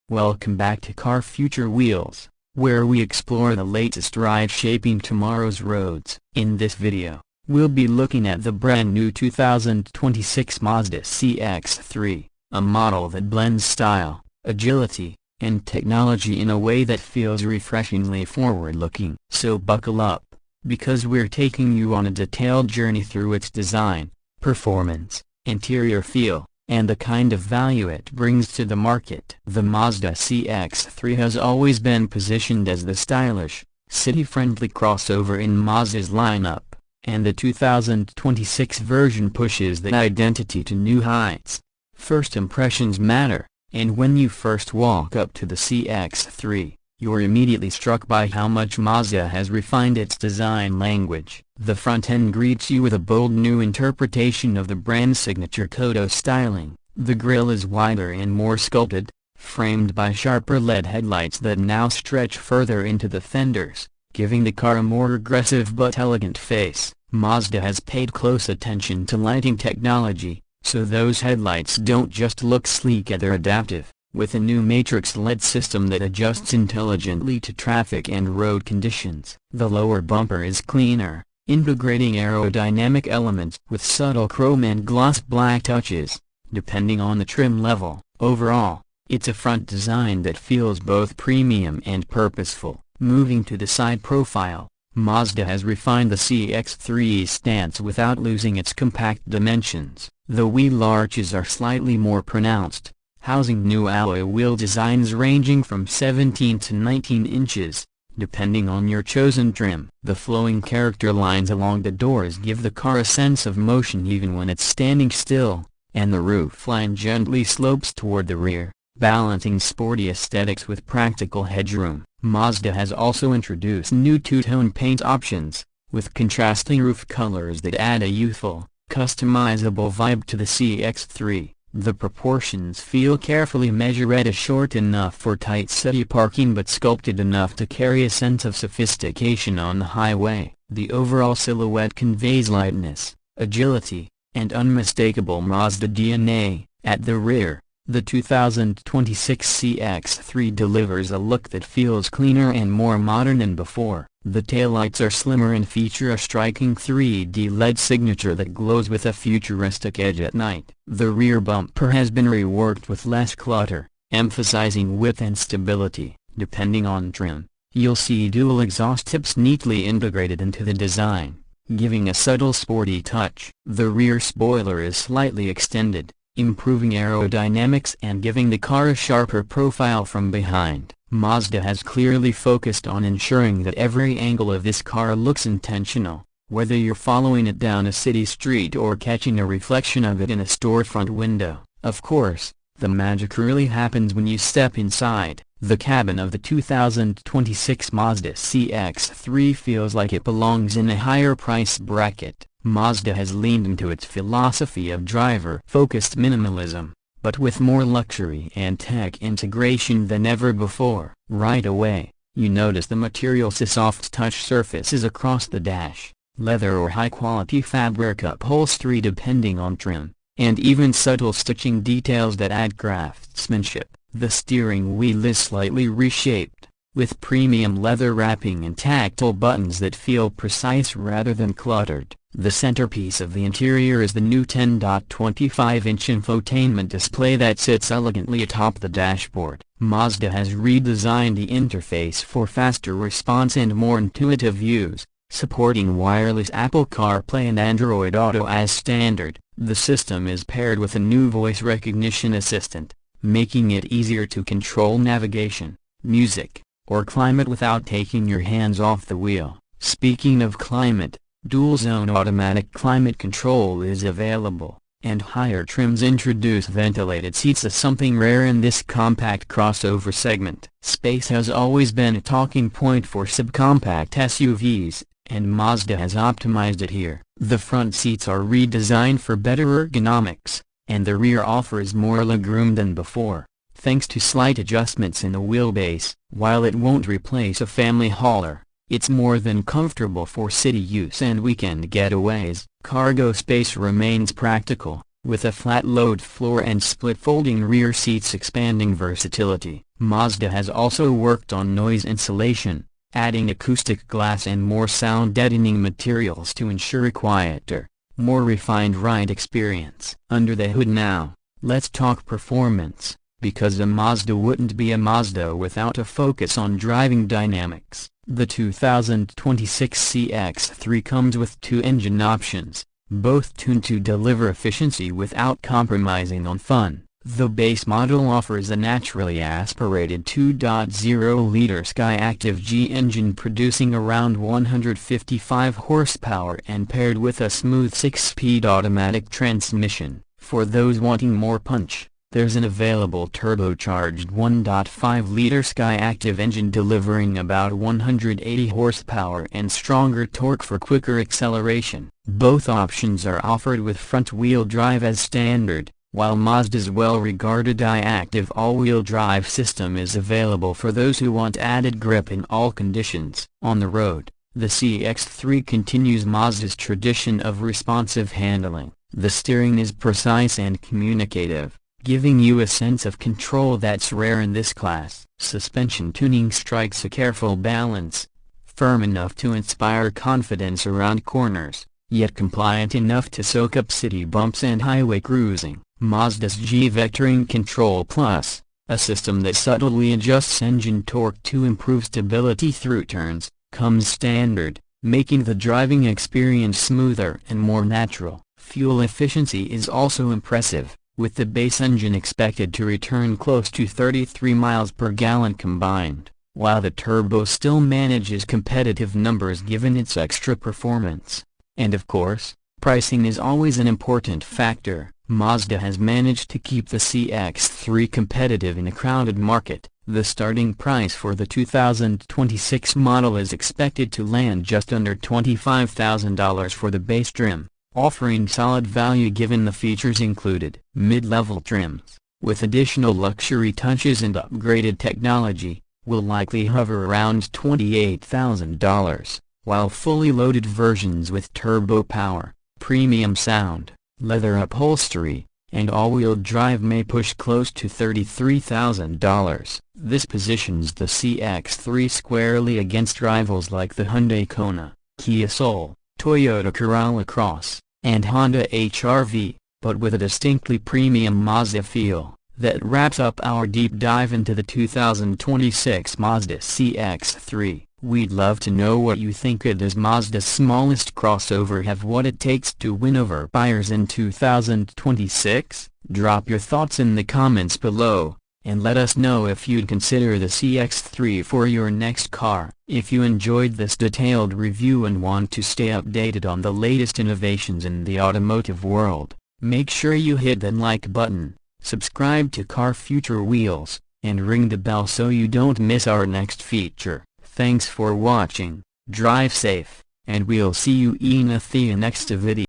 Welcome back to Car Future Wheels, where we explore the latest ride shaping tomorrow's roads. In this video, we'll be looking at the brand new 2026 Mazda CX-3, a model that blends style, agility, and technology in a way that feels refreshingly forward-looking. So buckle up, because we're taking you on a detailed journey through its design, performance, interior feel, and the kind of value it brings to the market. The Mazda CX-3 has always been positioned as the stylish, city-friendly crossover in Mazda's lineup, and the 2026 version pushes that identity to new heights. First impressions matter, and when you first walk up to the CX-3, you're immediately struck by how much Mazda has refined its design language. The front end greets you with a bold new interpretation of the brand's signature Kona styling. The grille is wider and more sculpted, framed by sharper LED headlights that now stretch further into the fenders, giving the car a more aggressive but elegant face. Mazda has paid close attention to lighting technology, so those headlights don't just look sleek, they're adaptive, with a new matrix LED system that adjusts intelligently to traffic and road conditions. The lower bumper is cleaner, integrating aerodynamic elements with subtle chrome and gloss black touches, depending on the trim level. Overall, it's a front design that feels both premium and purposeful. Moving to the side profile, Mazda has refined the CX-3's stance without losing its compact dimensions. The wheel arches are slightly more pronounced, housing new alloy wheel designs ranging from 17 to 19 inches, depending on your chosen trim. The flowing character lines along the doors give the car a sense of motion even when it's standing still, and the roofline gently slopes toward the rear, balancing sporty aesthetics with practical headroom. Mazda has also introduced new two-tone paint options, with contrasting roof colors that add a youthful, customizable vibe to the CX-3. The proportions feel carefully measured, short enough for tight city parking but sculpted enough to carry a sense of sophistication on the highway. The overall silhouette conveys lightness, agility, and unmistakable Mazda DNA. At the rear, the 2026 CX-3 delivers a look that feels cleaner and more modern than before. The taillights are slimmer and feature a striking 3D LED signature that glows with a futuristic edge at night. The rear bumper has been reworked with less clutter, emphasizing width and stability. Depending on trim, you'll see dual exhaust tips neatly integrated into the design, giving a subtle sporty touch. The rear spoiler is slightly extended, improving aerodynamics and giving the car a sharper profile from behind. Mazda has clearly focused on ensuring that every angle of this car looks intentional, whether you're following it down a city street or catching a reflection of it in a storefront window. Of course, the magic really happens when you step inside. The cabin of the 2026 Mazda CX-3 feels like it belongs in a higher price bracket. Mazda has leaned into its philosophy of driver-focused minimalism, but with more luxury and tech integration than ever before. Right away, you notice the materials: soft touch surfaces across the dash, leather or high-quality fabric upholstery depending on trim, and even subtle stitching details that add craftsmanship. The steering wheel is slightly reshaped, with premium leather wrapping and tactile buttons that feel precise rather than cluttered. The centerpiece of the interior is the new 10.25-inch infotainment display that sits elegantly atop the dashboard. Mazda has redesigned the interface for faster response and more intuitive use, supporting wireless Apple CarPlay and Android Auto as standard. The system is paired with a new voice recognition assistant, making it easier to control navigation, music, or climate without taking your hands off the wheel. Speaking of climate, dual-zone automatic climate control is available, and higher trims introduce ventilated seats, as something rare in this compact crossover segment. Space has always been a talking point for subcompact SUVs, and Mazda has optimized it here. The front seats are redesigned for better ergonomics, and the rear offers more legroom than before, thanks to slight adjustments in the wheelbase. While it won't replace a family hauler, it's more than comfortable for city use and weekend getaways. Cargo space remains practical, With a flat-load floor and split-folding rear seats expanding versatility, Mazda has also worked on noise insulation, adding acoustic glass and more sound-deadening materials to ensure a quieter, more refined ride experience. Under the hood now, let's talk performance, because a Mazda wouldn't be a Mazda without a focus on driving dynamics. The 2026 CX-3 comes with two engine options, both tuned to deliver efficiency without compromising on fun. The base model offers a naturally aspirated 2.0-liter Skyactiv G engine producing around 155 horsepower and paired with a smooth 6-speed automatic transmission. For those wanting more punch, there's an available turbocharged 1.5-liter Skyactiv engine delivering about 180 horsepower and stronger torque for quicker acceleration. Both options are offered with front-wheel drive as standard, while Mazda's well-regarded iActive all-wheel drive system is available for those who want added grip in all conditions. On the road, the CX-3 continues Mazda's tradition of responsive handling. The steering is precise and communicative, giving you a sense of control that's rare in this class. Suspension tuning strikes a careful balance, firm enough to inspire confidence around corners, yet compliant enough to soak up city bumps and highway cruising. Mazda's G-Vectoring Control Plus, a system that subtly adjusts engine torque to improve stability through turns, comes standard, making the driving experience smoother and more natural. Fuel efficiency is also impressive, with the base engine expected to return close to 33 miles per gallon combined, while the turbo still manages competitive numbers given its extra performance. And of course, pricing is always an important factor. Mazda has managed to keep the CX-3 competitive in a crowded market. The starting price for the 2026 model is expected to land just under $25,000 for the base trim, offering solid value given the features included. Mid-level trims, with additional luxury touches and upgraded technology, will likely hover around $28,000, while fully loaded versions with turbo power, premium sound, leather upholstery, and all-wheel drive may push close to $33,000. This positions the CX-3 squarely against rivals like the Hyundai Kona, Kia Soul, Toyota Corolla Cross, and Honda HR-V, but with a distinctly premium Mazda feel. That wraps up our deep dive into the 2026 Mazda CX-3. We'd love to know what you think. Does Mazda's smallest crossover have what it takes to win over buyers in 2026? Drop your thoughts in the comments below, and let us know if you'd consider the CX-3 for your next car. If you enjoyed this detailed review and want to stay updated on the latest innovations in the automotive world, make sure you hit that like button, subscribe to Car Future Wheels, and ring the bell so you don't miss our next feature. Thanks for watching, drive safe, and we'll see you in the next video.